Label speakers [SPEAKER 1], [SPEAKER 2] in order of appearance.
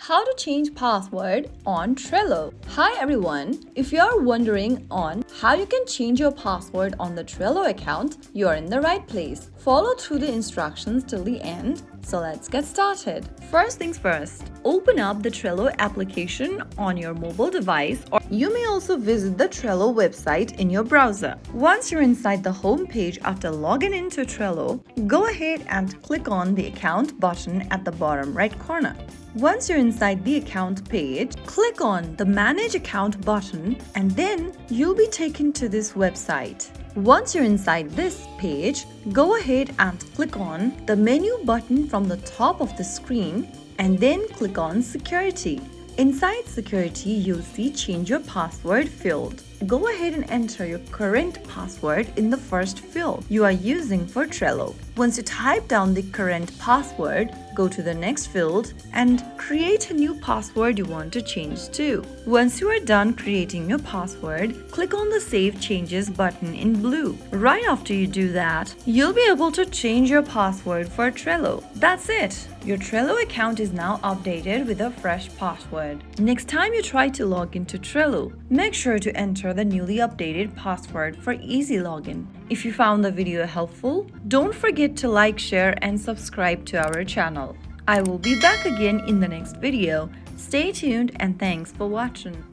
[SPEAKER 1] How to change password on Trello. Hi everyone, if you are wondering on how you can change your password on the Trello account, you are in the right place. Follow through the instructions till the end. So let's get started. First things first, open up the Trello application on your mobile device, or you may also visit the Trello website in your browser. Once you're inside the home page after logging into Trello, go ahead and click on the account button at the bottom right corner. Once you're inside the account page, click on the Manage Account button and then you'll be taken to this website. Once you're inside this page, go ahead and click on the menu button from the top of the screen and then click on Security. Inside Security, you'll see Change Your Password field. Go ahead and enter your current password in the first field you are using for Trello. Once you type down the current password, go to the next field and create a new password you want to change to. Once you are done creating your password, click on the Save Changes button in blue. Right after you do that, you'll be able to change your password for Trello. That's it! Your Trello account is now updated with a fresh password. Next time you try to log into Trello, make sure to enter the newly updated password for easy login. If you found the video helpful, don't forget to like, share and subscribe to our channel. I will be back again in the next video. Stay tuned and thanks for watching.